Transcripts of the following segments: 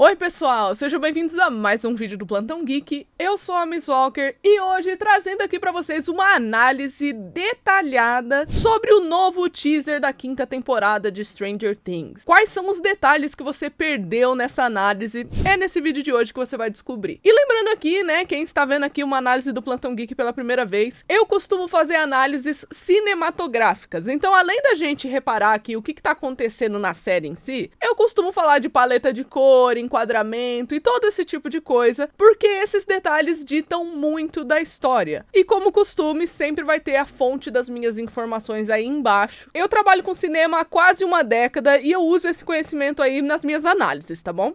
Oi pessoal, sejam bem-vindos a mais um vídeo do Plantão Geek. Eu sou a Miss Walker e hoje trazendo aqui pra vocês uma análise detalhada sobre o novo teaser da quinta temporada de Stranger Things. Quais são os detalhes que você perdeu nessa análise? É nesse vídeo de hoje que você vai descobrir. E lembrando aqui, né, quem está vendo aqui uma análise do Plantão Geek pela primeira vez, eu costumo fazer análises cinematográficas. Então, além da gente reparar aqui o que tá acontecendo na série em si, eu costumo falar de paleta de cor, enquadramento e todo esse tipo de coisa, porque esses detalhes ditam muito da história. E como costume, sempre vai ter a fonte das minhas informações aí embaixo. Eu trabalho com cinema há quase uma década e eu uso esse conhecimento aí nas minhas análises, tá bom?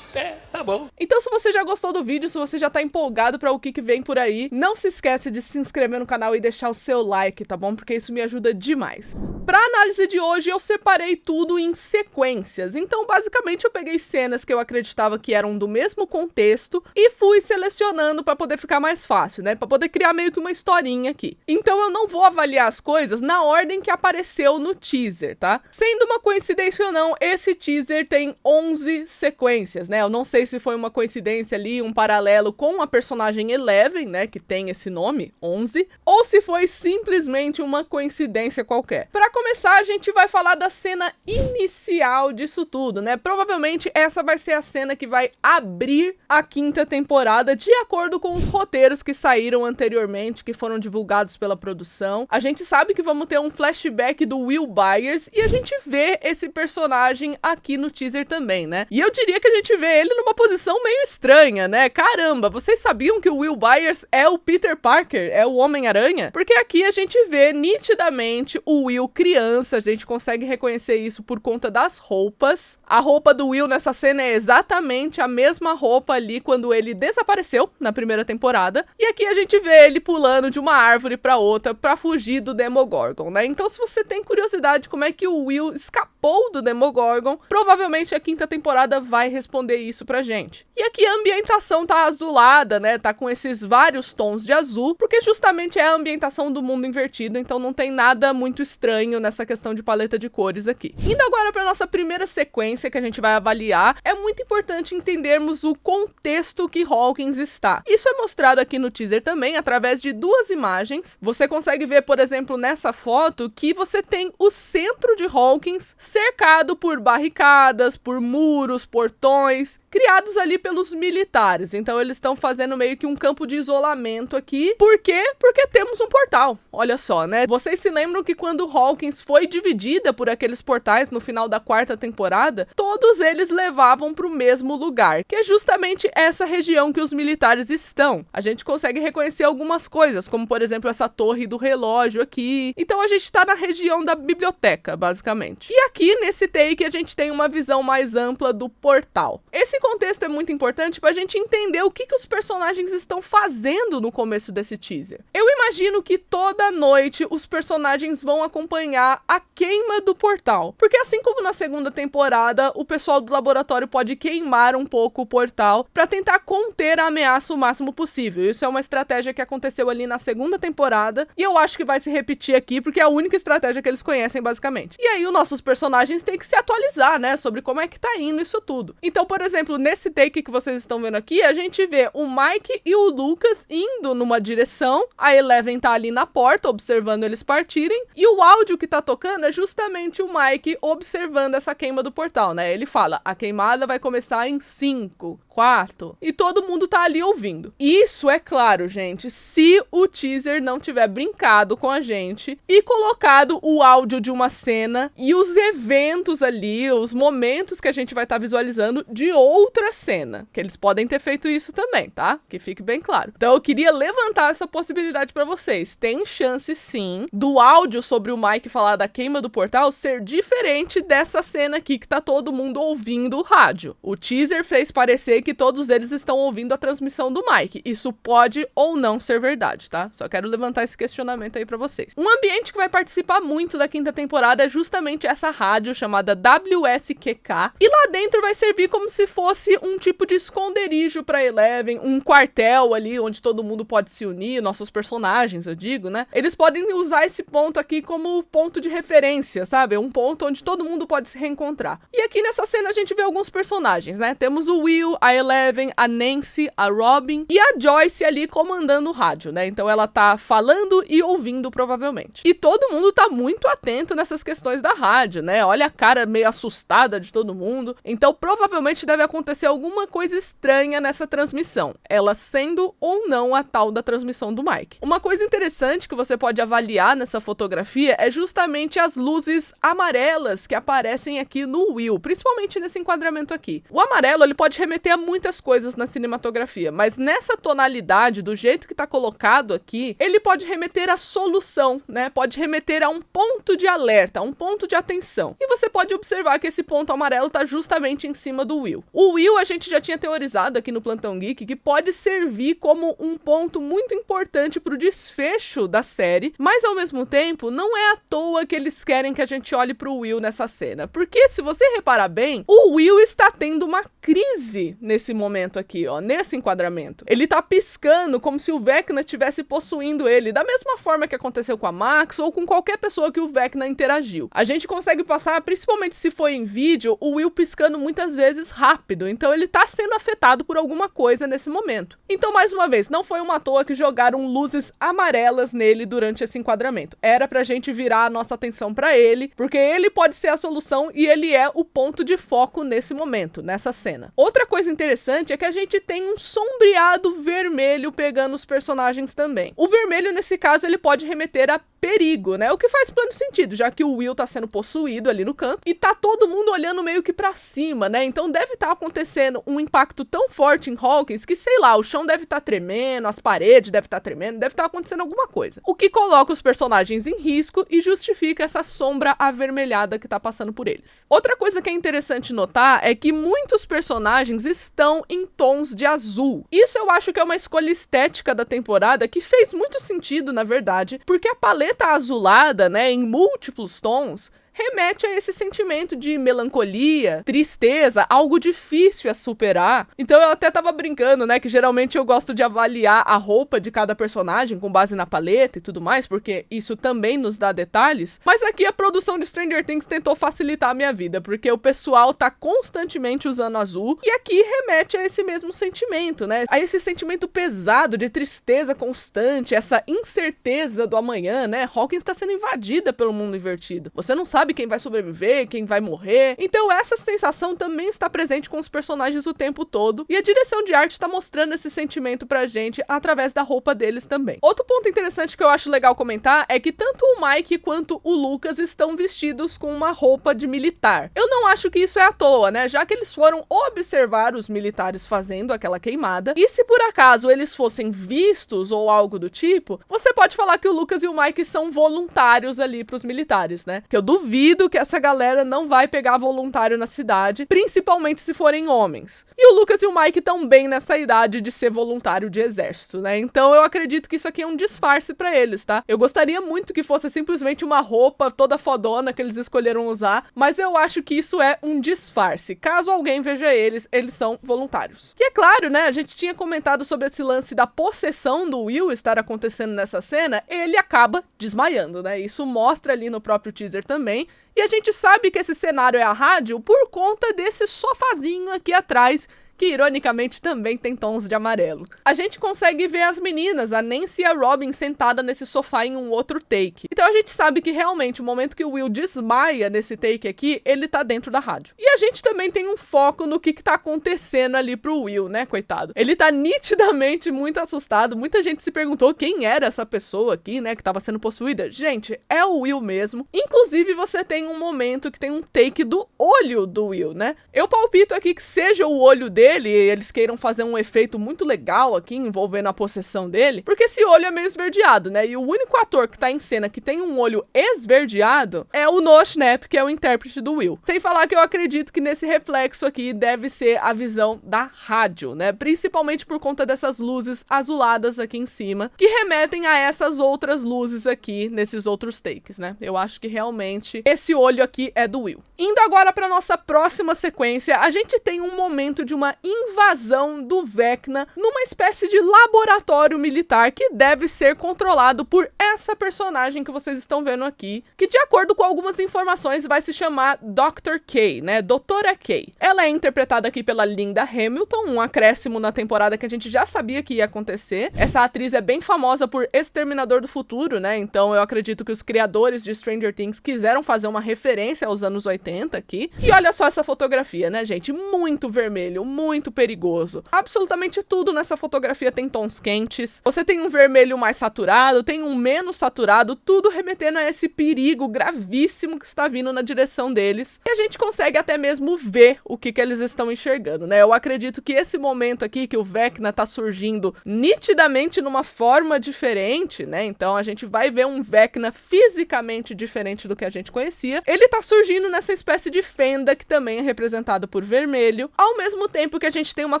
Tá bom. Então se você já gostou do vídeo, se você já tá empolgado para o que vem por aí, não se esquece de se inscrever no canal e deixar o seu like, tá bom? Porque isso me ajuda demais. Pra análise de hoje, eu separei tudo em sequências. Então, basicamente, eu peguei cenas que eu acreditava que eram do mesmo contexto e fui selecionando para poder ficar mais fácil, né? Para poder criar meio que uma historinha aqui. Então, eu não vou avaliar as coisas na ordem que apareceu no teaser, tá? Sendo uma coincidência ou não, esse teaser tem 11 sequências, né? Eu não sei se foi uma coincidência ali, um paralelo com a personagem Eleven, né? Que tem esse nome, 11, ou se foi simplesmente uma coincidência qualquer. Para começar, a gente vai falar da cena inicial disso tudo, né? Provavelmente essa vai ser a cena que vai abrir a quinta temporada, de acordo com os roteiros que saíram anteriormente, que foram divulgados pela produção. A gente sabe que vamos ter um flashback do Will Byers e a gente vê esse personagem aqui no teaser também, né? E eu diria que a gente vê ele numa posição meio estranha, né? Caramba, vocês sabiam que o Will Byers é o Peter Parker? É o Homem-Aranha? Porque aqui a gente vê nitidamente o Will criança, a gente consegue reconhecer isso por conta das roupas. A roupa do Will nessa cena é exatamente a mesma roupa ali quando ele desapareceu na primeira temporada. E aqui a gente vê ele pulando de uma árvore pra outra pra fugir do Demogorgon, né? Então se você tem curiosidade como é que o Will escapou do Demogorgon, provavelmente a quinta temporada vai responder isso pra gente. E aqui a ambientação tá azulada, né? Tá com esses vários tons de azul, porque justamente é a ambientação do mundo invertido, então não tem nada muito estranho nessa questão de paleta de cores aqui. Indo agora para nossa primeira sequência que a gente vai avaliar, é muito importante entendermos o contexto que Hawkins está. Isso é mostrado aqui no teaser também, através de duas imagens. Você consegue ver, por exemplo, nessa foto, que você tem o centro de Hawkins cercado por barricadas, por muros, portões, criados ali pelos militares. Então eles estão fazendo meio que um campo de isolamento aqui. Por quê? Porque temos um portal. Olha só, né? Vocês se lembram que quando Hawkins foi dividida por aqueles portais no final da quarta temporada, todos eles levavam para o mesmo lugar, que é justamente essa região que os militares estão. A gente consegue reconhecer algumas coisas, como por exemplo essa torre do relógio aqui. Então a gente está na região da biblioteca, basicamente. E aqui nesse take a gente tem uma visão mais ampla do portal. Esse contexto é muito importante para a gente entender o que os personagens estão fazendo no começo desse teaser. Eu imagino que toda noite os personagens vão acompanhar a queima do portal, porque assim como na segunda temporada, o pessoal do laboratório pode queimar um pouco o portal para tentar conter a ameaça o máximo possível. Isso é uma estratégia que aconteceu ali na segunda temporada e eu acho que vai se repetir aqui porque é a única estratégia que eles conhecem basicamente. E aí os nossos personagens têm que se atualizar, né, sobre como é que tá indo isso tudo. Então, por exemplo, nesse take que vocês estão vendo aqui, a gente vê o Mike e o Lucas indo numa direção, a Eleven tá ali na porta observando eles partirem e o áudio que tá tocando é justamente o Mike observando essa queima do portal, né? Ele fala, a queimada vai começar em 5, 4, e todo mundo tá ali ouvindo. Isso é claro, gente, se o teaser não tiver brincado com a gente e colocado o áudio de uma cena e os eventos ali, os momentos que a gente vai estar visualizando de outra cena, que eles podem ter feito isso também, tá? Que fique bem claro. Então eu queria levantar essa possibilidade pra vocês. Tem chance sim do áudio sobre o Mike falar da queima do portal ser diferente dessa cena aqui que tá todo mundo ouvindo o rádio. O teaser fez parecer que todos eles estão ouvindo a transmissão do Mike. Isso pode ou não ser verdade, tá? Só quero levantar esse questionamento aí pra vocês. Um ambiente que vai participar muito da quinta temporada é justamente essa rádio chamada WSQK. E lá dentro vai servir como se fosse fosse um tipo de esconderijo pra Eleven, um quartel ali onde todo mundo pode se unir, nossos personagens, eu digo, né? Eles podem usar esse ponto aqui como ponto de referência, sabe? Um ponto onde todo mundo pode se reencontrar. E aqui nessa cena a gente vê alguns personagens, né? Temos o Will, a Eleven, a Nancy, a Robin e a Joyce ali comandando o rádio, né? Então ela tá falando e ouvindo provavelmente. E todo mundo tá muito atento nessas questões da rádio, né? Olha a cara meio assustada de todo mundo. Então provavelmente deve acontecer alguma coisa estranha nessa transmissão, ela sendo ou não a tal da transmissão do Mike. Uma coisa interessante que você pode avaliar nessa fotografia é justamente as luzes amarelas que aparecem aqui no Will, principalmente nesse enquadramento aqui. O amarelo ele pode remeter a muitas coisas na cinematografia, mas nessa tonalidade, do jeito que tá colocado aqui, ele pode remeter à solução, né? Pode remeter a um ponto de alerta, a um ponto de atenção. E você pode observar que esse ponto amarelo tá justamente em cima do Will. O Will a gente já tinha teorizado aqui no Plantão Geek que pode servir como um ponto muito importante pro desfecho da série, mas ao mesmo tempo não é à toa que eles querem que a gente olhe pro Will nessa cena, porque se você reparar bem, o Will está tendo uma crise nesse momento aqui, ó, nesse enquadramento. Ele tá piscando como se o Vecna estivesse possuindo ele, da mesma forma que aconteceu com a Max ou com qualquer pessoa que o Vecna interagiu. A gente consegue passar, principalmente se for em vídeo, o Will piscando muitas vezes rápido, então ele tá sendo afetado por alguma coisa nesse momento. Então, mais uma vez, não foi uma toa que jogaram luzes amarelas nele durante esse enquadramento. Era pra gente virar a nossa atenção pra ele, porque ele pode ser a solução e ele é o ponto de foco nesse momento, nessa cena. Outra coisa interessante é que a gente tem um sombreado vermelho pegando os personagens também. O vermelho, nesse caso, ele pode remeter a perigo, né? O que faz pleno sentido, já que o Will tá sendo possuído ali no canto e tá todo mundo olhando meio que pra cima, né? Então deve estar acontecendo um impacto tão forte em Hawkins que, sei lá, o chão deve estar tremendo, as paredes devem estar tremendo, deve estar acontecendo alguma coisa. O que coloca os personagens em risco e justifica essa sombra avermelhada que tá passando por eles. Outra coisa que é interessante notar é que muitos personagens estão em tons de azul. Isso eu acho que é uma escolha estética da temporada que fez muito sentido, na verdade, porque a paleta azulada, né, em múltiplos tons, remete a esse sentimento de melancolia, tristeza, algo difícil a superar. Então eu até tava brincando, né, que geralmente eu gosto de avaliar a roupa de cada personagem com base na paleta e tudo mais, porque isso também nos dá detalhes. Mas aqui a produção de Stranger Things tentou facilitar a minha vida, porque o pessoal tá constantemente usando azul, e aqui remete a esse mesmo sentimento, né, a esse sentimento pesado de tristeza constante, essa incerteza do amanhã, né. Hawkins tá sendo invadida pelo mundo invertido. Você não sabe quem vai sobreviver, quem vai morrer. Então essa sensação também está presente com os personagens o tempo todo, e a direção de arte tá mostrando esse sentimento pra gente através da roupa deles também. Outro ponto interessante que eu acho legal comentar é que tanto o Mike quanto o Lucas estão vestidos com uma roupa de militar. Eu não acho que isso é à toa, né, já que eles foram observar os militares fazendo aquela queimada, e se por acaso eles fossem vistos ou algo do tipo, você pode falar que o Lucas e o Mike são voluntários ali pros militares, né, que eu duvido que essa galera não vai pegar voluntário na cidade, principalmente se forem homens. E o Lucas e o Mike estão bem nessa idade de ser voluntário de exército, né? Então eu acredito que isso aqui é um disfarce pra eles, tá? Eu gostaria muito que fosse simplesmente uma roupa toda fodona que eles escolheram usar, mas eu acho que isso é um disfarce. Caso alguém veja eles, eles são voluntários. E é claro, né? A gente tinha comentado sobre esse lance da possessão do Will estar acontecendo nessa cena, ele acaba desmaiando, né? Isso mostra ali no próprio teaser também. E a gente sabe que esse cenário é a rádio por conta desse sofazinho aqui atrás, que ironicamente também tem tons de amarelo. A gente consegue ver as meninas, a Nancy e a Robin, sentada nesse sofá em um outro take. Então a gente sabe que realmente o momento que o Will desmaia nesse take aqui, ele tá dentro da rádio. E a gente também tem um foco no que tá acontecendo ali pro Will, né, coitado. Ele tá nitidamente muito assustado, muita gente se perguntou quem era essa pessoa aqui, né, que tava sendo possuída. Gente, é o Will mesmo. Inclusive você tem um momento que tem um take do olho do Will, né. Eu palpito aqui que seja o olho dele, dele, eles queiram fazer um efeito muito legal aqui, envolvendo a possessão dele, porque esse olho é meio esverdeado, né? E o único ator que tá em cena que tem um olho esverdeado é o Noah Schnapp, que é o intérprete do Will. Sem falar que eu acredito que nesse reflexo aqui deve ser a visão da rádio, né? Principalmente por conta dessas luzes azuladas aqui em cima, que remetem a essas outras luzes aqui nesses outros takes, né? Eu acho que realmente esse olho aqui é do Will. Indo agora para nossa próxima sequência, a gente tem um momento de uma invasão do Vecna numa espécie de laboratório militar que deve ser controlado por essa personagem que vocês estão vendo aqui, que de acordo com algumas informações vai se chamar Dr. K, né? Doutora K. Ela é interpretada aqui pela Linda Hamilton, um acréscimo na temporada que a gente já sabia que ia acontecer. Essa atriz é bem famosa por Exterminador do Futuro, né? Então eu acredito que os criadores de Stranger Things quiseram fazer uma referência aos anos 80 aqui. E olha só essa fotografia, né, gente? Muito vermelho, muito perigoso. Absolutamente tudo nessa fotografia tem tons quentes. Você tem um vermelho mais saturado, tem um menos saturado, tudo remetendo a esse perigo gravíssimo que está vindo na direção deles. E a gente consegue até mesmo ver o que eles estão enxergando, né? Eu acredito que esse momento aqui que o Vecna tá surgindo nitidamente numa forma diferente, né? Então a gente vai ver um Vecna fisicamente diferente do que a gente conhecia. Ele tá surgindo nessa espécie de fenda que também é representado por vermelho, ao mesmo tempo que a gente tem uma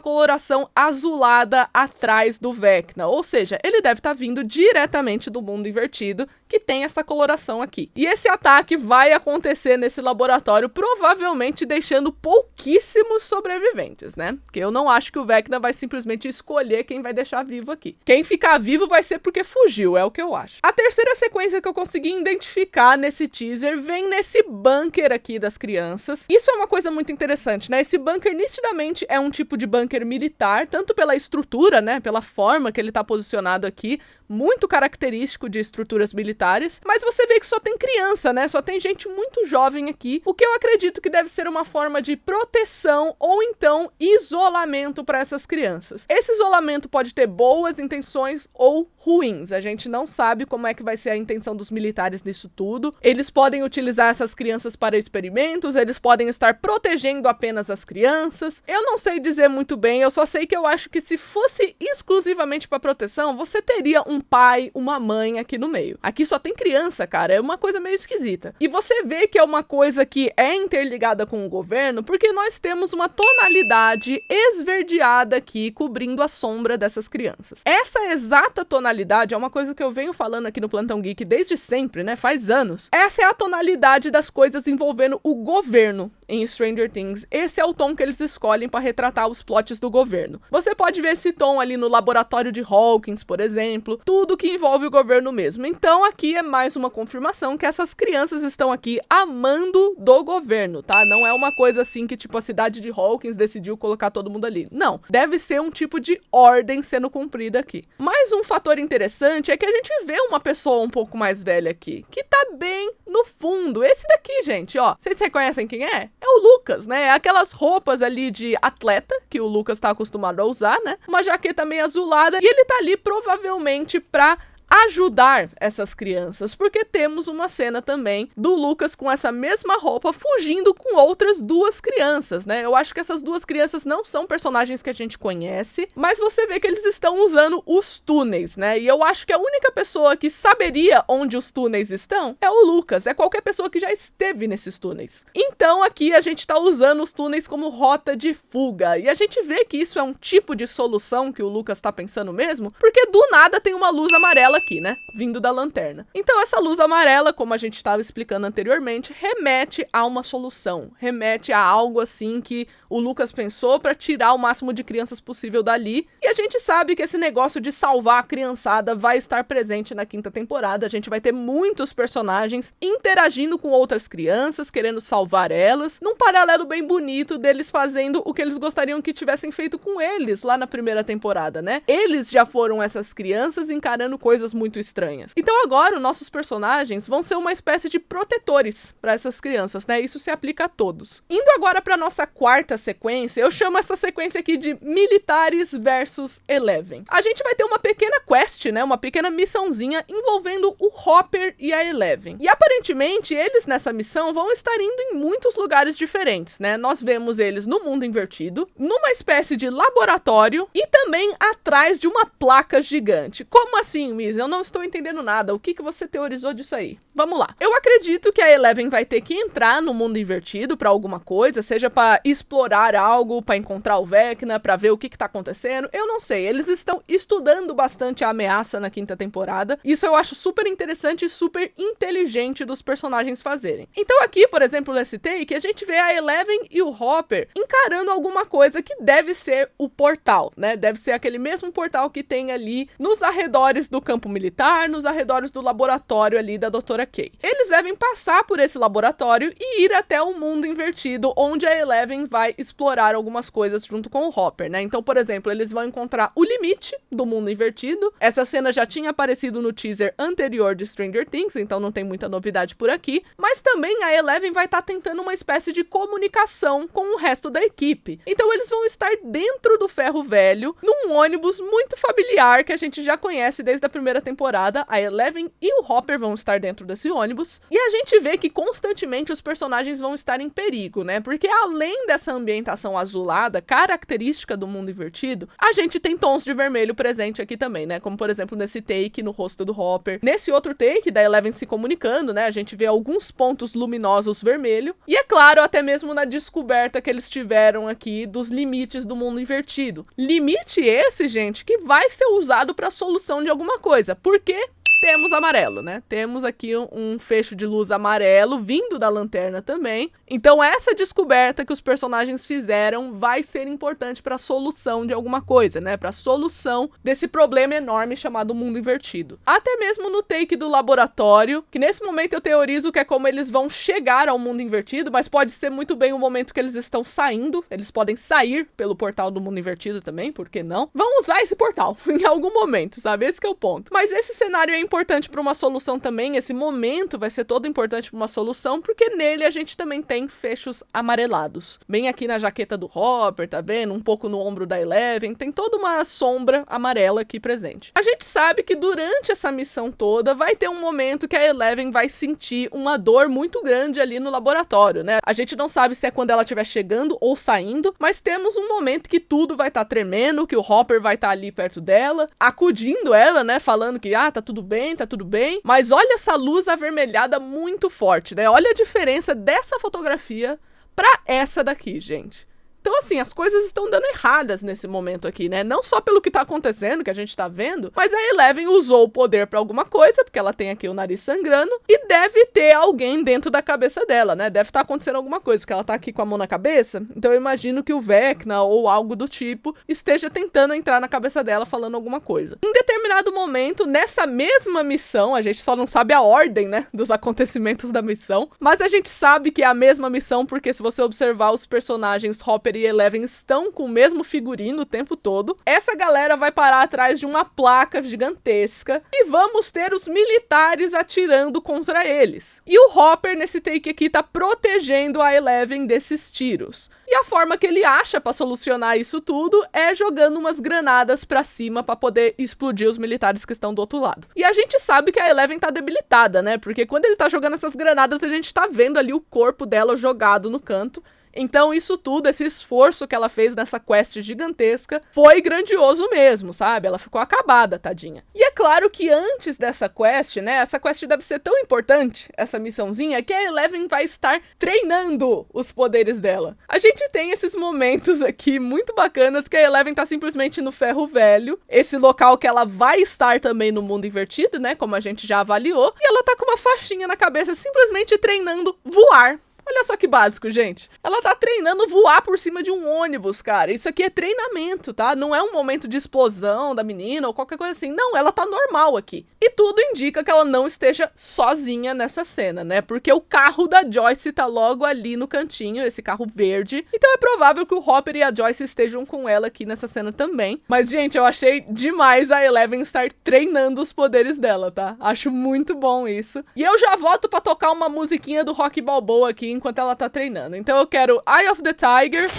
coloração azulada atrás do Vecna, ou seja, ele deve estar vindo diretamente do mundo invertido, que tem essa coloração aqui. E esse ataque vai acontecer nesse laboratório, provavelmente deixando pouquíssimos sobreviventes, né? Porque eu não acho que o Vecna vai simplesmente escolher quem vai deixar vivo aqui. Quem ficar vivo vai ser porque fugiu, é o que eu acho. A terceira sequência que eu consegui identificar nesse teaser vem nesse bunker aqui das crianças. Isso é uma coisa muito interessante, né? Esse bunker nitidamente é um tipo de bunker militar, tanto pela estrutura, né? Pela forma que ele tá posicionado aqui, muito característico de estruturas militares, mas você vê que só tem criança, né? Só tem gente muito jovem aqui, o que eu acredito que deve ser uma forma de proteção ou então isolamento para essas crianças. Esse isolamento pode ter boas intenções ou ruins, a gente não sabe como é que vai ser a intenção dos militares nisso tudo. Eles podem utilizar essas crianças para experimentos, eles podem estar protegendo apenas as crianças. Eu não sei dizer muito bem, eu só sei que eu acho que se fosse exclusivamente para proteção, você teria um pai, uma mãe aqui no meio. Aqui só tem criança, cara, é uma coisa meio esquisita. E você vê que é uma coisa que é interligada com o governo, porque nós temos uma tonalidade esverdeada aqui, cobrindo a sombra dessas crianças. Essa exata tonalidade é uma coisa que eu venho falando aqui no Plantão Geek desde sempre, né, faz anos. Essa é a tonalidade das coisas envolvendo o governo em Stranger Things. Esse é o tom que eles escolhem para retratar os plots do governo. Você pode ver esse tom ali no laboratório de Hawkins, por exemplo, tudo que envolve o governo mesmo. Então aqui é mais uma confirmação que essas crianças estão aqui amando do governo, tá? Não é uma coisa assim que tipo a cidade de Hawkins decidiu colocar todo mundo ali. Não, deve ser um tipo de ordem sendo cumprida aqui. Mais um fator interessante é que a gente vê uma pessoa um pouco mais velha aqui, que tá bem no fundo. Esse daqui, gente, ó, vocês reconhecem quem é? É o Lucas, né? É aquelas roupas ali de atleta que o Lucas tá acostumado a usar, né? Uma jaqueta meio azulada e ele tá ali provavelmente pra ajudar essas crianças, porque temos uma cena também do Lucas com essa mesma roupa fugindo com outras duas crianças, né? Eu acho que essas duas crianças não são personagens que a gente conhece, mas você vê que eles estão usando os túneis, né? E eu acho que a única pessoa que saberia onde os túneis estão é o Lucas, é qualquer pessoa que já esteve nesses túneis. Então aqui a gente tá usando os túneis como rota de fuga, e a gente vê que isso é um tipo de solução que o Lucas tá pensando mesmo, porque do nada tem uma luz amarela aqui, né? Vindo da lanterna. Então essa luz amarela, como a gente estava explicando anteriormente, remete a uma solução, remete a algo assim que o Lucas pensou para tirar o máximo de crianças possível dali. E a gente sabe que esse negócio de salvar a criançada vai estar presente na quinta temporada. A gente vai ter muitos personagens interagindo com outras crianças, querendo salvar elas, num paralelo bem bonito deles fazendo o que eles gostariam que tivessem feito com eles lá na primeira temporada, né? Eles já foram essas crianças encarando coisas muito estranhas. Então agora, os nossos personagens vão ser uma espécie de protetores para essas crianças, né? Isso se aplica a todos. Indo agora para nossa quarta sequência, eu chamo essa sequência aqui de Militares versus Eleven. A gente vai ter uma pequena quest, né? Uma pequena missãozinha envolvendo o Hopper e a Eleven. E aparentemente, eles nessa missão vão estar indo em muitos lugares diferentes, né? Nós vemos eles no mundo invertido, numa espécie de laboratório e também atrás de uma placa gigante. Como assim, Miss? Eu não estou entendendo nada. O que você teorizou disso aí? Vamos lá. Eu acredito que a Eleven vai ter que entrar no mundo invertido para alguma coisa, seja para explorar algo, para encontrar o Vecna, para ver o que tá acontecendo. Eu não sei. Eles estão estudando bastante a ameaça na quinta temporada. Isso eu acho super interessante e super inteligente dos personagens fazerem. Então aqui, por exemplo, nesse take, a gente vê a Eleven e o Hopper encarando alguma coisa que deve ser o portal, né? Deve ser aquele mesmo portal que tem ali nos arredores do campo militar, nos arredores do laboratório ali da Doutora Kay. Eles devem passar por esse laboratório e ir até o mundo invertido, onde a Eleven vai explorar algumas coisas junto com o Hopper, né? Então, por exemplo, eles vão encontrar o limite do mundo invertido. Essa cena já tinha aparecido no teaser anterior de Stranger Things, então não tem muita novidade por aqui. Mas também a Eleven vai estar tentando uma espécie de comunicação com o resto da equipe. Então eles vão estar dentro do ferro velho, num ônibus muito familiar que a gente já conhece desde a primeira temporada. A Eleven e o Hopper vão estar dentro desse ônibus. E a gente vê que constantemente os personagens vão estar em perigo, né? Porque além dessa ambientação azulada, característica do mundo invertido, a gente tem tons de vermelho presente aqui também, né? Como por exemplo nesse take no rosto do Hopper. Nesse outro take da Eleven se comunicando, né? A gente vê alguns pontos luminosos vermelho. E é claro, até mesmo na descoberta que eles tiveram aqui dos limites do mundo invertido. Limite esse, gente, que vai ser usado para solução de alguma coisa. Por quê? Temos amarelo, né? Temos aqui um fecho de luz amarelo vindo da lanterna também. Então essa descoberta que os personagens fizeram vai ser importante para a solução de alguma coisa, né? Para a solução desse problema enorme chamado mundo invertido. Até mesmo no take do laboratório, que nesse momento eu teorizo que é como eles vão chegar ao mundo invertido, mas pode ser muito bem o momento que eles estão saindo. Eles podem sair pelo portal do mundo invertido também, por que não? Vão usar esse portal em algum momento, sabe? Esse que é o ponto. Mas esse cenário é importante para uma solução também, esse momento vai ser todo importante para uma solução, porque nele a gente também tem fechos amarelados. Bem aqui na jaqueta do Hopper, tá vendo? Um pouco no ombro da Eleven, tem toda uma sombra amarela aqui presente. A gente sabe que durante essa missão toda vai ter um momento que a Eleven vai sentir uma dor muito grande ali no laboratório, né? A gente não sabe se é quando ela estiver chegando ou saindo, mas temos um momento que tudo vai estar tremendo, que o Hopper vai estar ali perto dela, acudindo ela, né? Falando que, tá tudo bem, mas olha essa luz avermelhada muito forte, né? Olha a diferença dessa fotografia pra essa daqui, gente. Então, assim, as coisas estão dando erradas nesse momento aqui, né? Não só pelo que tá acontecendo, que a gente tá vendo, mas a Eleven usou o poder pra alguma coisa, porque ela tem aqui o nariz sangrando, e deve ter alguém dentro da cabeça dela, né? Deve estar acontecendo alguma coisa, porque ela tá aqui com a mão na cabeça, então eu imagino que o Vecna ou algo do tipo esteja tentando entrar na cabeça dela falando alguma coisa. Em determinado momento, nessa mesma missão, a gente só não sabe a ordem, né, dos acontecimentos da missão, mas a gente sabe que é a mesma missão, porque se você observar os personagens Hopper e Eleven estão com o mesmo figurino o tempo todo. Essa galera vai parar atrás de uma placa gigantesca e vamos ter os militares atirando contra eles. E o Hopper nesse take aqui tá protegendo a Eleven desses tiros. E a forma que ele acha pra solucionar isso tudo é jogando umas granadas pra cima pra poder explodir os militares que estão do outro lado. E a gente sabe que a Eleven tá debilitada, né? Porque quando ele tá jogando essas granadas, a gente tá vendo ali o corpo dela jogado no canto. Então isso tudo, esse esforço que ela fez nessa quest gigantesca, foi grandioso mesmo, sabe? Ela ficou acabada, tadinha. E é claro que antes dessa quest, né? Essa quest deve ser tão importante, essa missãozinha, que a Eleven vai estar treinando os poderes dela. A gente tem esses momentos aqui muito bacanas que a Eleven tá simplesmente no ferro velho, esse local que ela vai estar também no mundo invertido, né? Como a gente já avaliou. E ela tá com uma faixinha na cabeça simplesmente treinando voar. Olha só que básico, gente. Ela tá treinando voar por cima de um ônibus, cara. Isso aqui é treinamento, tá? Não é um momento de explosão da menina ou qualquer coisa assim. Não, ela tá normal aqui. E tudo indica que ela não esteja sozinha nessa cena, né? Porque o carro da Joyce tá logo ali no cantinho, esse carro verde. Então é provável que o Hopper e a Joyce estejam com ela aqui nessa cena também. Mas, gente, eu achei demais a Eleven estar treinando os poderes dela, tá? Acho muito bom isso. E eu já volto pra tocar uma musiquinha do Rock Balboa aqui enquanto ela tá treinando. Então eu quero Eye of the Tiger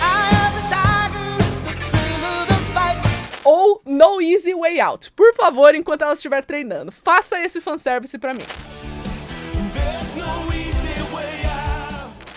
ou No Easy Way Out. Por favor, enquanto ela estiver treinando, faça esse fanservice pra mim.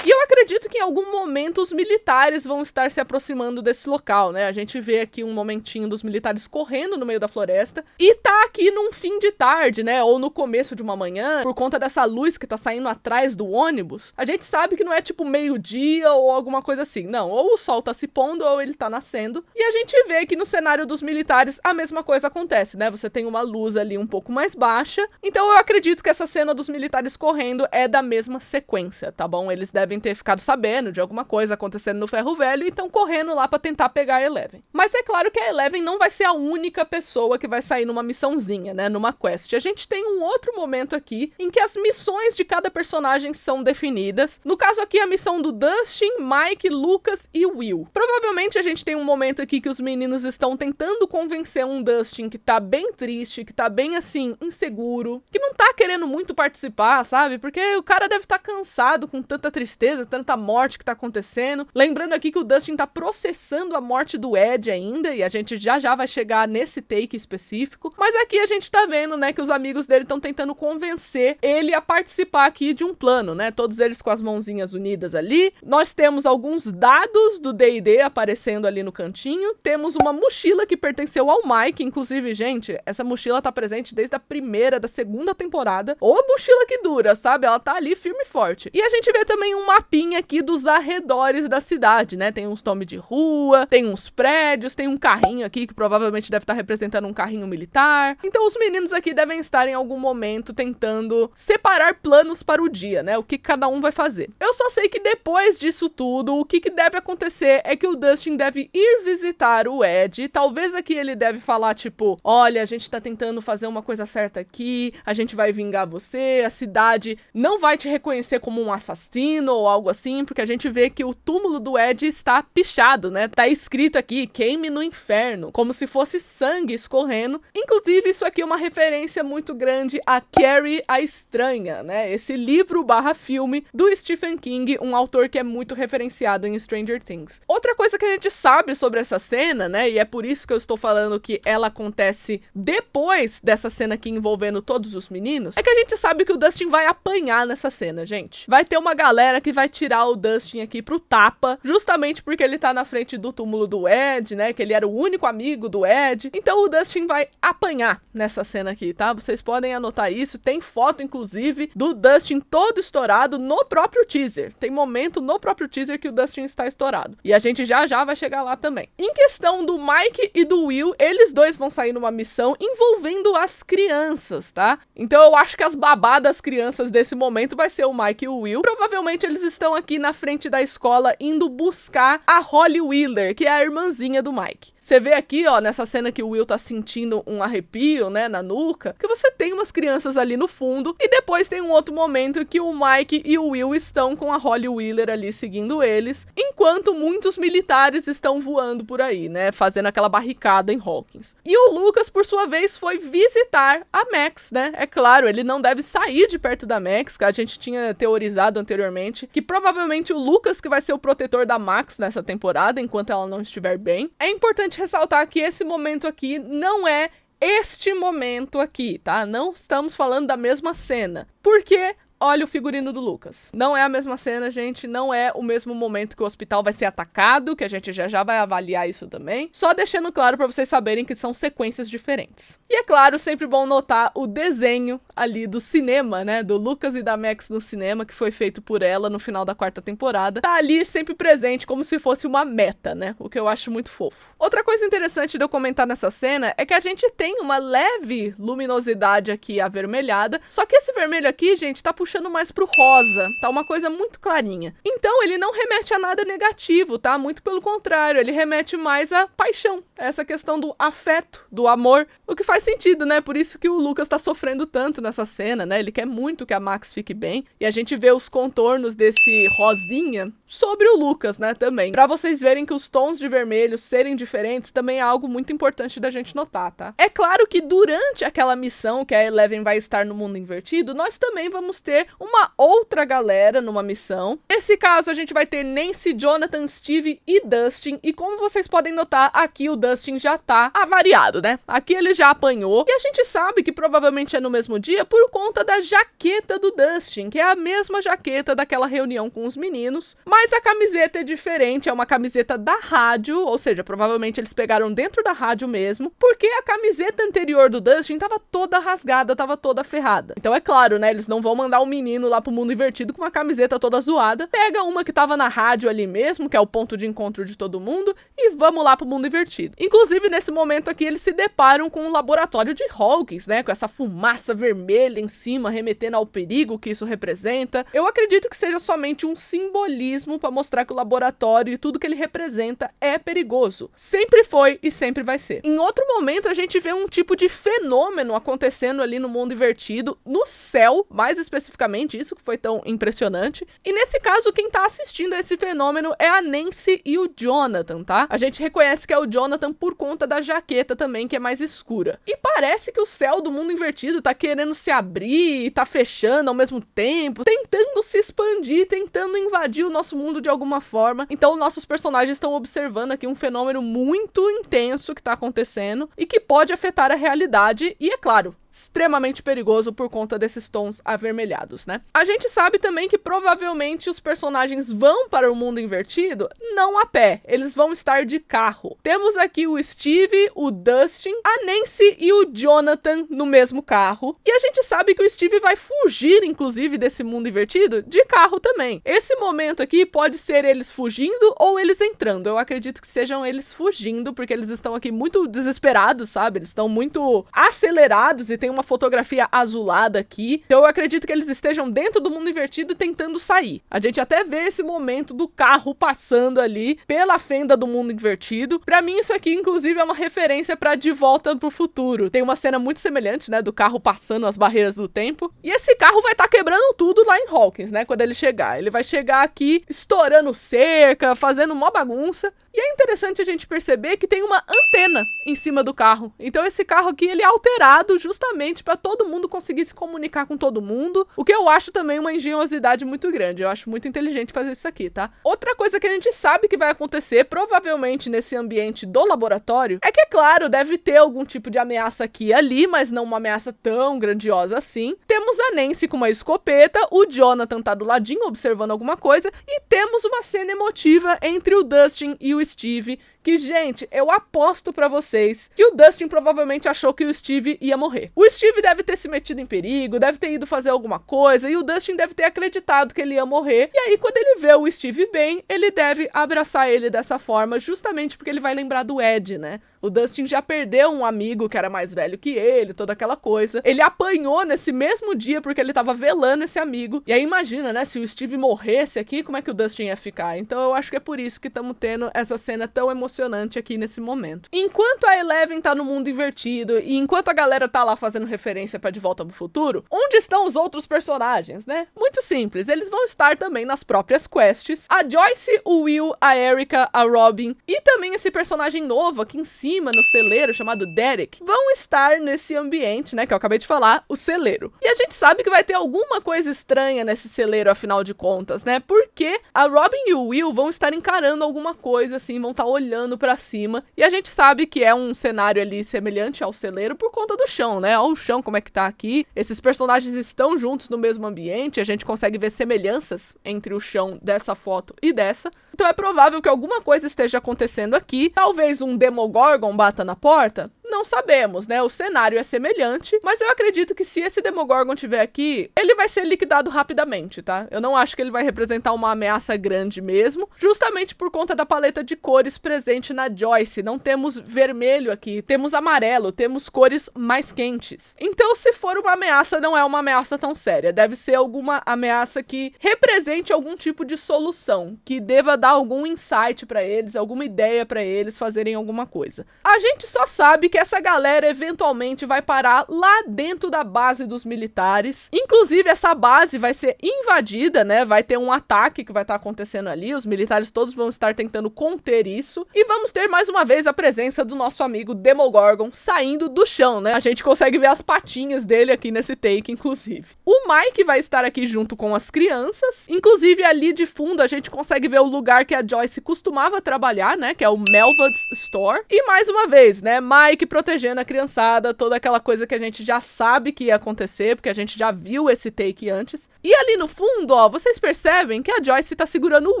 E eu acredito que em algum momento os militares vão estar se aproximando desse local, né? A gente vê aqui um momentinho dos militares correndo no meio da floresta e tá aqui num fim de tarde, né? Ou no começo de uma manhã, por conta dessa luz que tá saindo atrás do ônibus. A gente sabe que não é tipo meio-dia ou alguma coisa assim. Não, ou o sol tá se pondo ou ele tá nascendo. E a gente vê que no cenário dos militares a mesma coisa acontece, né? Você tem uma luz ali um pouco mais baixa. Então eu acredito que essa cena dos militares correndo é da mesma sequência, tá bom? Eles devem ter ficado sabendo de alguma coisa acontecendo no Ferro Velho e estão correndo lá pra tentar pegar a Eleven. Mas é claro que a Eleven não vai ser a única pessoa que vai sair numa missãozinha, né, numa quest. A gente tem um outro momento aqui em que as missões de cada personagem são definidas. No caso aqui, a missão do Dustin, Mike, Lucas e Will. Provavelmente a gente tem um momento aqui que os meninos estão tentando convencer um Dustin que tá bem triste, que tá bem, assim, inseguro, que não tá querendo muito participar, sabe? Porque o cara deve estar cansado com tanta tristeza, tanta morte que tá acontecendo. Lembrando aqui que o Dustin tá processando a morte do Ed ainda, e a gente já vai chegar nesse take específico. Mas aqui a gente tá vendo, né, que os amigos dele estão tentando convencer ele a participar aqui de um plano, né? Todos eles com as mãozinhas unidas ali. Nós temos alguns dados do D&D aparecendo ali no cantinho. Temos uma mochila que pertenceu ao Mike. Inclusive, gente, essa mochila tá presente desde a primeira, da segunda temporada. Ou a mochila que dura, sabe? Ela tá ali firme e forte. E a gente vê também um mapinha aqui dos arredores da cidade, né? Tem uns nomes de rua, tem uns prédios, tem um carrinho aqui que provavelmente deve estar representando um carrinho militar. Então os meninos aqui devem estar em algum momento tentando separar planos para o dia, né? O que cada um vai fazer. Eu só sei que depois disso tudo, o que deve acontecer é que o Dustin deve ir visitar o Ed. Talvez aqui ele deve falar, tipo, olha, a gente tá tentando fazer uma coisa certa aqui, a gente vai vingar você, a cidade não vai te reconhecer como um assassino ou algo assim, porque a gente vê que o túmulo do Ed está pichado, né? Tá escrito aqui, queime no inferno, como se fosse sangue escorrendo. Inclusive, isso aqui é uma referência muito grande a Carrie a Estranha, né? Esse livro/filme do Stephen King, um autor que é muito referenciado em Stranger Things. Outra coisa que a gente sabe sobre essa cena, né? E é por isso que eu estou falando que ela acontece depois dessa cena aqui envolvendo todos os meninos, é que a gente sabe que o Dustin vai apanhar nessa cena, gente. Vai ter uma galera que vai tirar o Dustin aqui pro tapa, justamente porque ele tá na frente do túmulo do Ed, né? Que ele era o único amigo do Ed. Então o Dustin vai apanhar nessa cena aqui, tá? Vocês podem anotar isso. Tem foto, inclusive, do Dustin todo estourado no próprio teaser. Tem momento no próprio teaser que o Dustin está estourado. E a gente já vai chegar lá também. Em questão do Mike e do Will, eles dois vão sair numa missão envolvendo as crianças, tá? Então eu acho que as babás das crianças desse momento vai ser o Mike e o Will. Provavelmente eles estão aqui na frente da escola indo buscar a Holly Wheeler, que é a irmãzinha do Mike. Você vê aqui, ó, nessa cena que o Will tá sentindo um arrepio, né, na nuca, que você tem umas crianças ali no fundo, e depois tem um outro momento que o Mike e o Will estão com a Holly Wheeler ali seguindo eles, enquanto muitos militares estão voando por aí, né, fazendo aquela barricada em Hawkins. E o Lucas, por sua vez, foi visitar a Max, né, é claro, ele não deve sair de perto da Max, que a gente tinha teorizado anteriormente, que provavelmente o Lucas que vai ser o protetor da Max nessa temporada, enquanto ela não estiver bem. É importante ressaltar que esse momento aqui não é este momento aqui, tá? Não estamos falando da mesma cena. Por quê? Olha o figurino do Lucas. Não é a mesma cena, gente. Não é o mesmo momento que o hospital vai ser atacado, que a gente já vai avaliar isso também. Só deixando claro pra vocês saberem que são sequências diferentes. E é claro, sempre bom notar o desenho ali do cinema, né? Do Lucas e da Max no cinema, que foi feito por ela no final da 4ª temporada. Tá ali sempre presente, como se fosse uma meta, né? O que eu acho muito fofo. Outra coisa interessante de eu comentar nessa cena é que a gente tem uma leve luminosidade aqui avermelhada. Só que esse vermelho aqui, gente, tá puxando puxando mais pro rosa, tá uma coisa muito clarinha. Então ele não remete a nada negativo, tá? Muito pelo contrário, ele remete mais à paixão, essa questão do afeto, do amor, o que faz sentido, né? Por isso que o Lucas tá sofrendo tanto nessa cena, né? Ele quer muito que a Max fique bem, e a gente vê os contornos desse rosinha sobre o Lucas, né, também. Pra vocês verem que os tons de vermelho serem diferentes também é algo muito importante da gente notar, tá? É claro que durante aquela missão que a Eleven vai estar no mundo invertido, nós também vamos ter uma outra galera numa missão. Nesse caso, a gente vai ter Nancy, Jonathan, Steve e Dustin, e como vocês podem notar, aqui o Dustin já tá avariado, né? Aqui ele já apanhou, e a gente sabe que provavelmente é no mesmo dia por conta da jaqueta do Dustin, que é a mesma jaqueta daquela reunião com os meninos, mas a camiseta é diferente, é uma camiseta da rádio, ou seja, provavelmente eles pegaram dentro da rádio mesmo, porque a camiseta anterior do Dustin tava toda rasgada, tava toda ferrada. Então é claro, né, eles não vão mandar o menino lá pro mundo invertido com uma camiseta toda zoada, pega uma que tava na rádio ali mesmo, que é o ponto de encontro de todo mundo, e vamos lá pro mundo invertido. Inclusive, nesse momento aqui, eles se deparam com o laboratório de Hawkins, né, com essa fumaça vermelha em cima, remetendo ao perigo que isso representa. Eu acredito que seja somente um simbolismo para mostrar que o laboratório e tudo que ele representa é perigoso. Sempre foi e sempre vai ser. Em outro momento, a gente vê um tipo de fenômeno acontecendo ali no mundo invertido, no céu, mais especificamente, isso que foi tão impressionante. E nesse caso, quem tá assistindo a esse fenômeno é a Nancy e o Jonathan, tá? A gente reconhece que é o Jonathan por conta da jaqueta também, que é mais escura. E parece que o céu do mundo invertido tá querendo se abrir e tá fechando ao mesmo tempo, tentando se expandir, tentando invadir o nosso mundo de alguma forma. Então, nossos personagens estão observando aqui um fenômeno muito intenso que tá acontecendo e que pode afetar a realidade e, é claro, extremamente perigoso por conta desses tons avermelhados, né? A gente sabe também que provavelmente os personagens vão para o mundo invertido não a pé, eles vão estar de carro. Temos aqui o Steve, o Dustin, a Nancy e o Jonathan no mesmo carro. E a gente sabe que o Steve vai fugir, inclusive, desse mundo invertido de carro também. Esse momento aqui pode ser eles fugindo ou eles entrando. Eu acredito que sejam eles fugindo, porque eles estão aqui muito desesperados, sabe? Eles estão muito acelerados e tem uma fotografia azulada aqui. Então eu acredito que eles estejam dentro do mundo invertido tentando sair. A gente até vê esse momento do carro passando ali pela fenda do mundo invertido. Pra mim isso aqui, inclusive, é uma referência pra De Volta pro Futuro. Tem uma cena muito semelhante, né, do carro passando as barreiras do tempo. E esse carro vai estar quebrando tudo lá em Hawkins, né, quando ele chegar. Ele vai chegar aqui estourando cerca, fazendo uma bagunça. E é interessante a gente perceber que tem uma antena em cima do carro. Então esse carro aqui, ele é alterado justamente para todo mundo conseguir se comunicar com todo mundo, o que eu acho também uma engenhosidade muito grande. Eu acho muito inteligente fazer isso aqui, tá? Outra coisa que a gente sabe que vai acontecer, provavelmente nesse ambiente do laboratório, é que, é claro, deve ter algum tipo de ameaça aqui e ali, mas não uma ameaça tão grandiosa assim. Temos a Nancy com uma escopeta, o Jonathan tá do ladinho observando alguma coisa, e temos uma cena emotiva entre o Dustin e o Steve, que, gente, eu aposto pra vocês que o Dustin provavelmente achou que o Steve ia morrer. O Steve deve ter se metido em perigo, deve ter ido fazer alguma coisa, e o Dustin deve ter acreditado que ele ia morrer. E aí, quando ele vê o Steve bem, ele deve abraçar ele dessa forma, justamente porque ele vai lembrar do Ed, né? O Dustin já perdeu um amigo que era mais velho que ele, toda aquela coisa. Ele apanhou nesse mesmo dia porque ele tava velando esse amigo. E aí imagina, né, se o Steve morresse aqui, como é que o Dustin ia ficar? Então eu acho que é por isso que estamos tendo essa cena tão emocionante aqui nesse momento. Enquanto a Eleven tá no mundo invertido e enquanto a galera tá lá fazendo referência pra De Volta pro Futuro, onde estão os outros personagens, né? Muito simples, eles vão estar também nas próprias quests. A Joyce, o Will, a Erica, a Robin e também esse personagem novo aqui em cima, no celeiro, chamado Derek, vão estar nesse ambiente, né, que eu acabei de falar, o celeiro. E a gente sabe que vai ter alguma coisa estranha nesse celeiro, afinal de contas, né, porque a Robin e o Will vão estar encarando alguma coisa, assim, vão estar olhando pra cima, e a gente sabe que é um cenário ali semelhante ao celeiro por conta do chão, né, olha o chão como é que tá aqui, esses personagens estão juntos no mesmo ambiente, a gente consegue ver semelhanças entre o chão dessa foto e dessa, então é provável que alguma coisa esteja acontecendo aqui, talvez um Demogorgon bata na porta? não sabemos, né? O cenário é semelhante, mas eu acredito que se esse Demogorgon estiver aqui, ele vai ser liquidado rapidamente, tá? Eu não acho que ele vai representar uma ameaça grande mesmo, justamente por conta da paleta de cores presente na Joyce. Não temos vermelho aqui, temos amarelo, temos cores mais quentes. Então, se for uma ameaça, não é uma ameaça tão séria. Deve ser alguma ameaça que represente algum tipo de solução, que deva dar algum insight pra eles, alguma ideia pra eles fazerem alguma coisa. A gente só sabe que essa galera eventualmente vai parar lá dentro da base dos militares. Inclusive, essa base vai ser invadida, né? Vai ter um ataque que vai estar acontecendo ali. Os militares todos vão estar tentando conter isso. E vamos ter mais uma vez a presença do nosso amigo Demogorgon saindo do chão, né? A gente consegue ver as patinhas dele aqui nesse take, inclusive. O Mike vai estar aqui junto com as crianças. Inclusive, ali de fundo, a gente consegue ver o lugar que a Joyce costumava trabalhar, né? Que é o Melvad's Store. E mais uma vez, né? Mike protegendo a criançada, toda aquela coisa que a gente já sabe que ia acontecer, porque a gente já viu esse take antes. E ali no fundo, ó, vocês percebem que a Joyce tá segurando o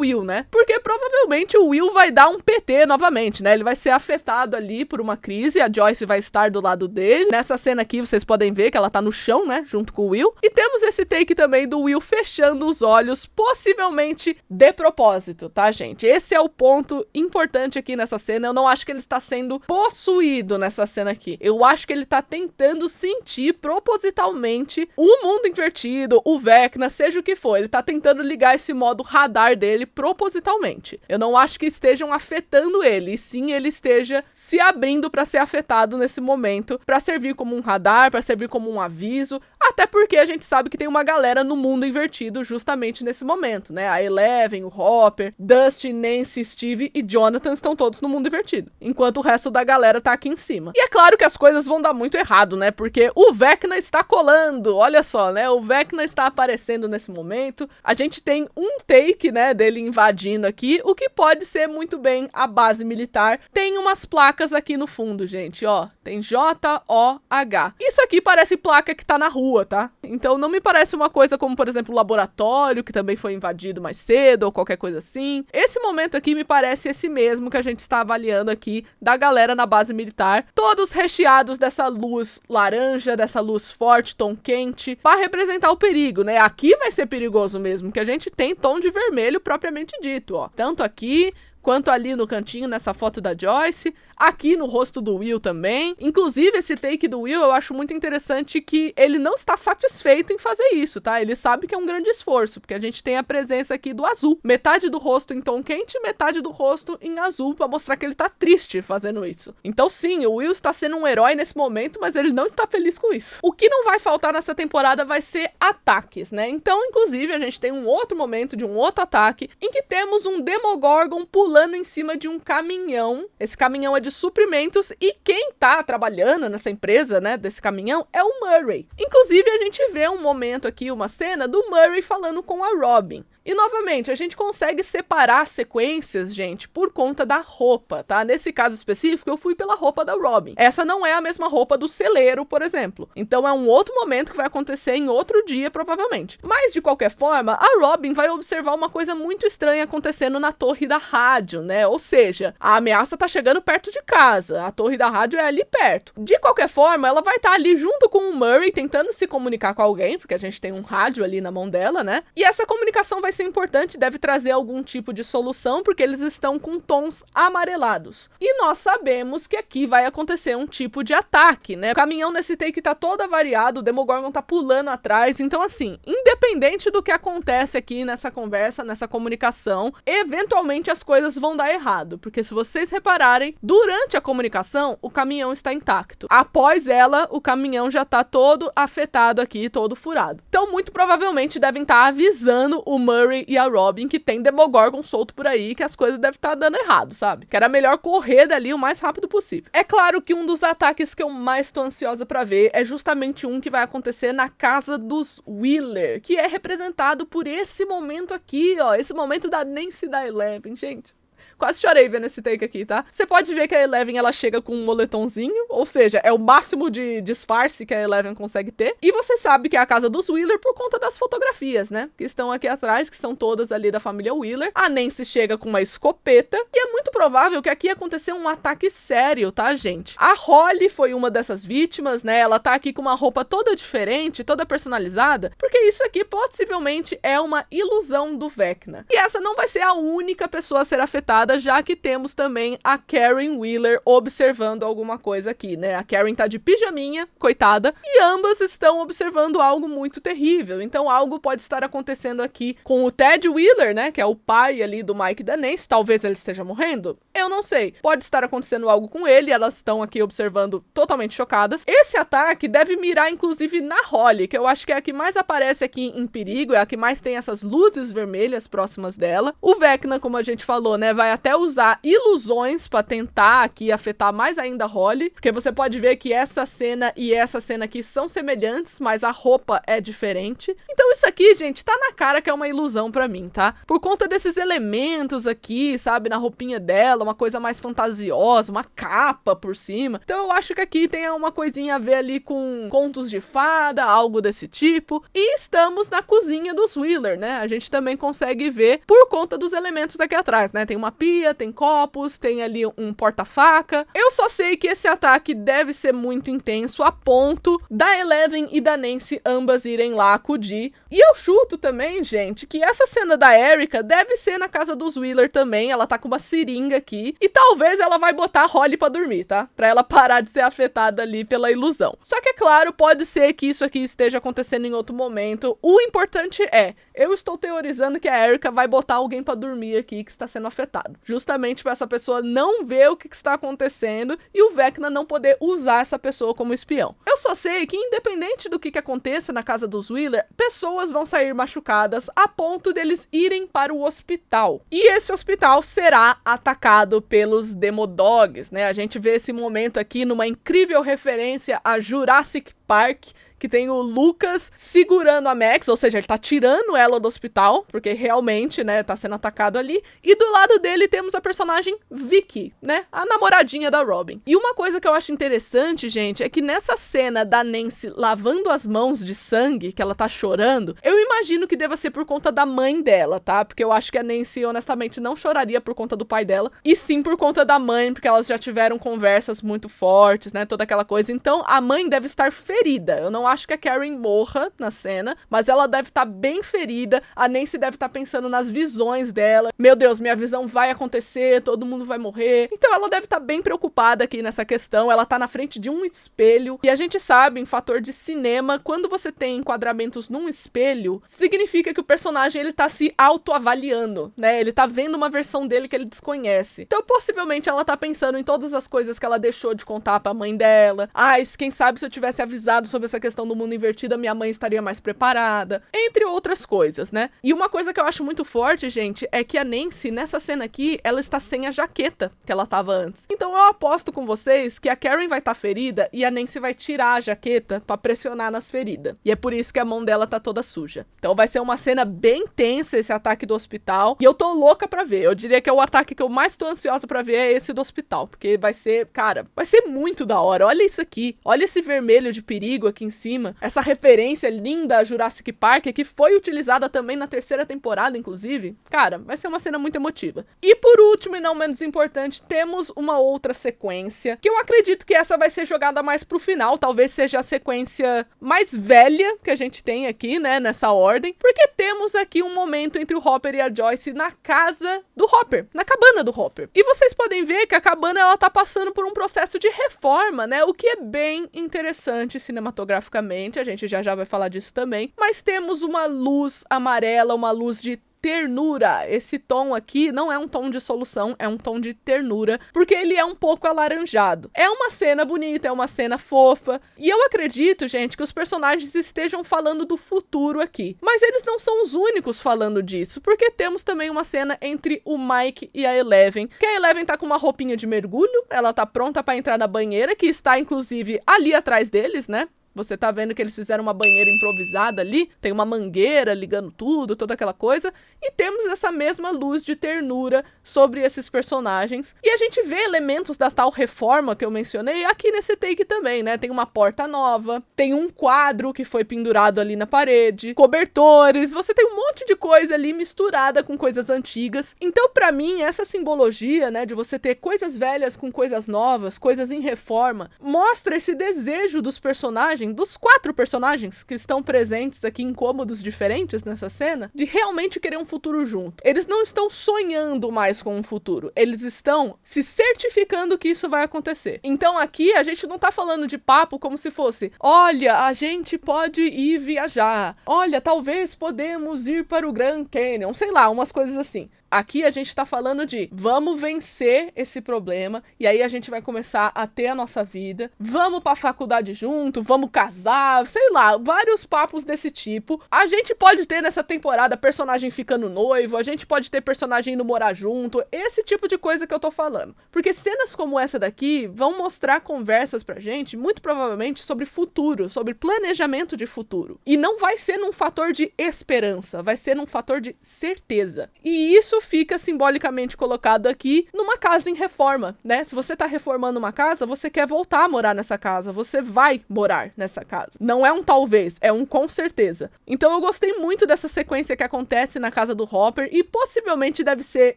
Will, né? Porque provavelmente o Will vai dar um PT novamente, né? Ele vai ser afetado ali por uma crise, a Joyce vai estar do lado dele. Nessa cena aqui, vocês podem ver que ela tá no chão, né? Junto com o Will. E temos esse take também do Will fechando os olhos, possivelmente de propósito, tá, gente? Esse é o ponto importante aqui nessa cena. Eu não acho que ele está sendo possuído nessa cena aqui. Eu acho que ele tá tentando sentir propositalmente o mundo invertido, o Vecna, seja o que for. Ele tá tentando ligar esse modo radar dele propositalmente. Eu não acho que estejam afetando ele, e sim ele esteja se abrindo para ser afetado nesse momento, para servir como um radar, para servir como um aviso, até porque a gente sabe que tem uma galera no mundo invertido justamente nesse momento, né? A Eleven, o Hopper, Dusty, Nancy, Steve e Jonathan estão todos no mundo invertido, enquanto o resto da galera tá aqui em cima. E é claro que as coisas vão dar muito errado, né? Porque o Vecna está colando, olha só, né? O Vecna está aparecendo nesse momento. A gente tem um take, né, dele invadindo aqui, o que pode ser muito bem a base militar. Tem umas placas aqui no fundo, gente, ó. Tem J-O-H. Isso aqui parece placa que tá na rua, tá? Então não me parece uma coisa como, por exemplo, o laboratório, que também foi invadido mais cedo, ou qualquer coisa assim. Esse momento aqui me parece esse mesmo que a gente está avaliando aqui, da galera na base militar, todos recheados dessa luz laranja, dessa luz forte, tom quente, para representar o perigo, né? Aqui vai ser perigoso mesmo, que a gente tem tom de vermelho propriamente dito, ó. Tanto aqui quanto ali no cantinho, nessa foto da Joyce, aqui no rosto do Will também. Inclusive, esse take do Will, eu acho muito interessante que ele não está satisfeito em fazer isso, tá? Ele sabe que é um grande esforço, porque a gente tem a presença aqui do azul. Metade do rosto em tom quente, metade do rosto em azul, pra mostrar que ele tá triste fazendo isso. Então, sim, o Will está sendo um herói nesse momento, mas ele não está feliz com isso. O que não vai faltar nessa temporada vai ser ataques, né? Então, inclusive, a gente tem um outro momento de um outro ataque, em que temos um Demogorgon pulando em cima de um caminhão. Esse caminhão é de suprimentos e quem tá trabalhando nessa empresa, né, desse caminhão é o Murray. Inclusive, a gente vê um momento aqui, uma cena do Murray falando com a Robin. E, novamente, a gente consegue separar sequências, gente, por conta da roupa, tá? Nesse caso específico, eu fui pela roupa da Robin. Essa não é a mesma roupa do celeiro, por exemplo. Então, é um outro momento que vai acontecer em outro dia, provavelmente. Mas, de qualquer forma, a Robin vai observar uma coisa muito estranha acontecendo na torre da rádio, né? Ou seja, a ameaça tá chegando perto de casa. A torre da rádio é ali perto. De qualquer forma, ela vai estar ali junto com o Murray, tentando se comunicar com alguém, porque a gente tem um rádio ali na mão dela, né? E essa comunicação vai ser importante, deve trazer algum tipo de solução, porque eles estão com tons amarelados. E nós sabemos que aqui vai acontecer um tipo de ataque, né? O caminhão nesse take tá todo avariado, o Demogorgon tá pulando atrás, então assim, independente do que acontece aqui nessa conversa, nessa comunicação, eventualmente as coisas vão dar errado, porque se vocês repararem, durante a comunicação, o caminhão está intacto. Após ela, o caminhão já tá todo afetado aqui, todo furado. Então, muito provavelmente devem estar avisando o Murray e a Robin que tem Demogorgon solto por aí, que as coisas devem estar dando errado, sabe? Que era melhor correr dali o mais rápido possível. É claro que um dos ataques que eu mais tô ansiosa pra ver é justamente um que vai acontecer na casa dos Wheeler, que é representado por esse momento aqui, ó, esse momento da Nancy e da Eleven, gente. Quase chorei vendo esse take aqui, tá? Você pode ver que a Eleven, ela chega com um moletomzinho, ou seja, é o máximo de disfarce que a Eleven consegue ter. E você sabe que é a casa dos Wheeler por conta das fotografias, né? Que estão aqui atrás, que são todas ali da família Wheeler. A Nancy chega com uma escopeta e é muito provável que aqui aconteceu um ataque sério, tá, gente? A Holly foi uma dessas vítimas, né? Ela tá aqui com uma roupa toda diferente, toda personalizada, porque isso aqui possivelmente é uma ilusão do Vecna. E essa não vai ser a única pessoa a ser afetada, já que temos também a Karen Wheeler observando alguma coisa aqui, né? A Karen tá de pijaminha, coitada, e ambas estão observando algo muito terrível. Então algo pode estar acontecendo aqui com o Ted Wheeler, né? Que é o pai ali do Mike e da Nancy. Talvez ele esteja morrendo? Eu não sei. Pode estar acontecendo algo com ele, elas estão aqui observando totalmente chocadas. Esse ataque deve mirar inclusive na Holly, que eu acho que é a que mais aparece aqui em perigo, é a que mais tem essas luzes vermelhas próximas dela. O Vecna, como a gente falou, né, vai até usar ilusões pra tentar aqui afetar mais ainda a Holly, porque você pode ver que essa cena e essa cena aqui são semelhantes, mas a roupa é diferente. Então isso aqui, gente, tá na cara que é uma ilusão pra mim, tá? Por conta desses elementos aqui, sabe, na roupinha dela, uma coisa mais fantasiosa, uma capa por cima. Então eu acho que aqui tem uma coisinha a ver ali com contos de fada, algo desse tipo. E estamos na cozinha dos Wheeler, né? A gente também consegue ver por conta dos elementos aqui atrás, né? Tem uma pia, tem copos, tem ali um porta-faca. Eu só sei que esse ataque deve ser muito intenso a ponto da Eleven e da Nancy ambas irem lá acudir. E eu chuto também, gente, que essa cena da Erica deve ser na casa dos Wheeler também. Ela tá com uma seringa aqui e talvez ela vai botar a Holly pra dormir, tá? Pra ela parar de ser afetada ali pela ilusão. Só que é claro, pode ser que isso aqui esteja acontecendo em outro momento. O importante é, eu estou teorizando que a Erica vai botar alguém pra dormir aqui que está sendo afetado. Justamente pra essa pessoa não ver o que está acontecendo e o Vecna não poder usar essa pessoa como espião. Eu só sei que independente do que aconteça na casa dos Wheeler, pessoas vão sair machucadas a ponto deles irem para o hospital. E esse hospital será atacado pelos Demodogs, né? A gente vê esse momento aqui numa incrível referência a Jurassic Park, que tem o Lucas segurando a Max, ou seja, ele tá tirando ela do hospital, porque realmente, né, tá sendo atacado ali. E do lado dele temos a personagem Vicky, né, a namoradinha da Robin. E uma coisa que eu acho interessante, gente, é que nessa cena da Nancy lavando as mãos de sangue, que ela tá chorando, eu imagino que deva ser por conta da mãe dela, tá? Porque eu acho que a Nancy, honestamente, não choraria por conta do pai dela, e sim por conta da mãe, porque elas já tiveram conversas muito fortes, né, toda aquela coisa. Então, a mãe deve estar ferida. Eu não acho que a Karen morra na cena, mas ela deve estar bem ferida. A Nancy deve estar pensando nas visões dela. Meu Deus, minha visão vai acontecer, todo mundo vai morrer. Então ela deve estar bem preocupada aqui nessa questão. Ela tá na frente de um espelho. E a gente sabe, em fator de cinema, quando você tem enquadramentos num espelho, significa que o personagem, ele tá se autoavaliando, né? Ele tá vendo uma versão dele que ele desconhece. Então, possivelmente, ela tá pensando em todas as coisas que ela deixou de contar pra mãe dela. Quem sabe se eu tivesse avisado sobre essa questão do mundo invertido, a minha mãe estaria mais preparada, entre outras coisas, né? E uma coisa que eu acho muito forte, gente, é que a Nancy, nessa cena aqui, ela está sem a jaqueta que ela tava antes. Então eu aposto com vocês que a Karen vai estar ferida e a Nancy vai tirar a jaqueta pra pressionar nas feridas. E é por isso que a mão dela tá toda suja. Então vai ser uma cena bem tensa esse ataque do hospital, e eu tô louca pra ver. Eu diria que é o ataque que eu mais tô ansiosa pra ver é esse do hospital, porque vai ser, cara, vai ser muito da hora. Olha isso aqui, olha esse vermelho de perigo aqui em cima, essa referência linda a Jurassic Park, que foi utilizada também na terceira temporada, inclusive. Cara, vai ser uma cena muito emotiva. E por último, e não menos importante, temos uma outra sequência, que eu acredito que essa vai ser jogada mais pro final, talvez seja a sequência mais velha que a gente tem aqui, né, nessa ordem, porque temos aqui um momento entre o Hopper e a Joyce na casa do Hopper, na cabana do Hopper. E vocês podem ver que a cabana, ela tá passando por um processo de reforma, né, o que é bem interessante cinematograficamente, a gente já vai falar disso também, mas temos uma luz amarela, uma luz de ternura. Esse tom aqui não é um tom de solução, é um tom de ternura, porque ele é um pouco alaranjado. É uma cena bonita, é uma cena fofa, e eu acredito, gente, que os personagens estejam falando do futuro aqui. Mas eles não são os únicos falando disso, porque temos também uma cena entre o Mike e a Eleven, que a Eleven tá com uma roupinha de mergulho, ela tá pronta pra entrar na banheira, que está inclusive ali atrás deles, né? Você tá vendo que eles fizeram uma banheira improvisada ali, tem uma mangueira ligando tudo, toda aquela coisa, e temos essa mesma luz de ternura sobre esses personagens. E a gente vê elementos da tal reforma que eu mencionei aqui nesse take também, né? Tem uma porta nova, tem um quadro que foi pendurado ali na parede, cobertores, você tem um monte de coisa ali misturada com coisas antigas. Então, pra mim, essa simbologia, né, de você ter coisas velhas com coisas novas, coisas em reforma, mostra esse desejo dos personagens, dos 4 personagens que estão presentes aqui em cômodos diferentes nessa cena, de realmente querer um futuro junto. Eles não estão sonhando mais com um futuro, eles estão se certificando que isso vai acontecer. Então aqui a gente não tá falando de papo como se fosse, olha, a gente pode ir viajar, olha, talvez podemos ir para o Grand Canyon, sei lá, umas coisas assim. Aqui a gente tá falando de vamos vencer esse problema e aí a gente vai começar a ter a nossa vida, vamos pra faculdade junto, vamos casar, sei lá, vários papos desse tipo. A gente pode ter nessa temporada personagem ficando noivo, a gente pode ter personagem indo morar junto, esse tipo de coisa que eu tô falando. Porque cenas como essa daqui vão mostrar conversas pra gente, muito provavelmente sobre futuro, sobre planejamento de futuro. E não vai ser num fator de esperança, vai ser num fator de certeza. E isso fica simbolicamente colocado aqui numa casa em reforma, né? Se você tá reformando uma casa, você quer voltar a morar nessa casa, você vai morar nessa casa. Não é um talvez, é um com certeza. Então eu gostei muito dessa sequência que acontece na casa do Hopper e possivelmente deve ser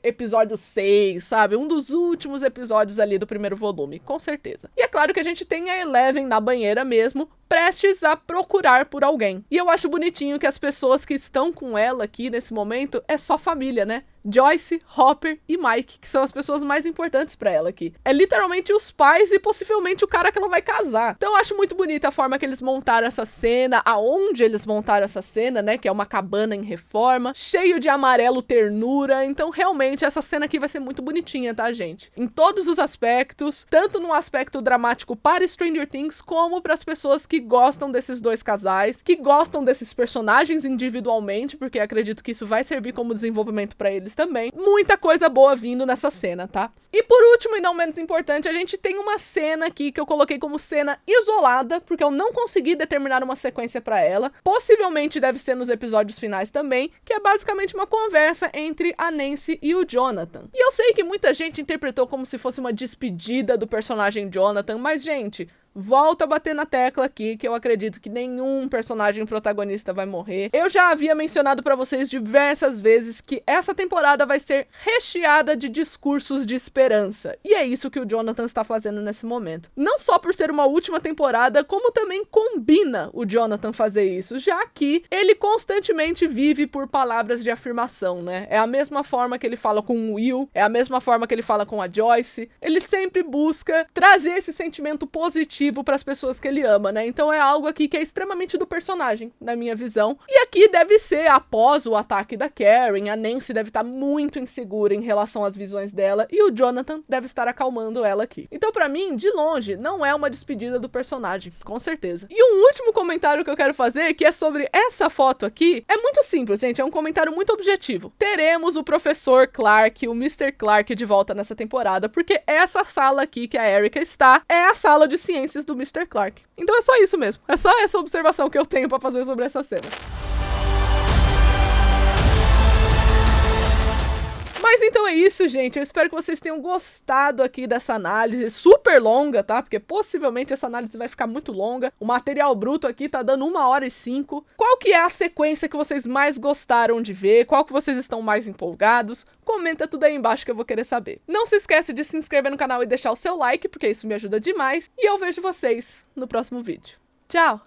episódio 6, sabe? Um dos últimos episódios ali do primeiro volume, com certeza. E é claro que a gente tem a Eleven na banheira mesmo, prestes a procurar por alguém. E eu acho bonitinho que as pessoas que estão com ela aqui nesse momento é só família, né? Joyce, Hopper e Mike, que são as pessoas mais importantes pra ela aqui. É literalmente os pais e possivelmente o cara que ela vai casar. Então eu acho muito bonita a forma que eles montaram essa cena, aonde eles montaram essa cena, né? Que é uma cabana em reforma, cheio de amarelo ternura. Então realmente essa cena aqui vai ser muito bonitinha, tá, gente? Em todos os aspectos, tanto no aspecto dramático para Stranger Things, como para as pessoas que gostam desses dois casais, que gostam desses personagens individualmente, porque acredito que isso vai servir como desenvolvimento pra eles também. Muita coisa boa vindo nessa cena, tá? E por último, e não menos importante, a gente tem uma cena aqui que eu coloquei como cena isolada, porque eu não consegui determinar uma sequência pra ela. Possivelmente deve ser nos episódios finais também, que é basicamente uma conversa entre a Nancy e o Jonathan. E eu sei que muita gente interpretou como se fosse uma despedida do personagem Jonathan, mas, gente, volto a bater na tecla aqui, que eu acredito que nenhum personagem protagonista vai morrer. Eu já havia mencionado pra vocês diversas vezes que essa temporada vai ser recheada de discursos de esperança. E é isso que o Jonathan está fazendo nesse momento. Não só por ser uma última temporada, como também combina o Jonathan fazer isso, já que ele constantemente vive por palavras de afirmação, né? É a mesma forma que ele fala com o Will, é a mesma forma que ele fala com a Joyce. Ele sempre busca trazer esse sentimento positivo para as pessoas que ele ama, né? Então é algo aqui que é extremamente do personagem, na minha visão. E aqui deve ser após o ataque da Karen, a Nancy deve estar muito insegura em relação às visões dela e o Jonathan deve estar acalmando ela aqui. Então, pra mim, de longe, não é uma despedida do personagem, com certeza. E um último comentário que eu quero fazer, que é sobre essa foto aqui, é muito simples, gente, é um comentário muito objetivo. Teremos o professor Clark, o Mr. Clark de volta nessa temporada, porque essa sala aqui que a Erica está, é a sala de ciências do Mr. Clark. Então é só isso mesmo. É só essa observação que eu tenho pra fazer sobre essa cena. Mas então é isso, gente. Eu espero que vocês tenham gostado aqui dessa análise super longa, tá? Porque possivelmente essa análise vai ficar muito longa. O material bruto aqui tá dando 1h05. Qual que é a sequência que vocês mais gostaram de ver? Qual que vocês estão mais empolgados? Comenta tudo aí embaixo que eu vou querer saber. Não se esquece de se inscrever no canal e deixar o seu like, porque isso me ajuda demais. E eu vejo vocês no próximo vídeo. Tchau!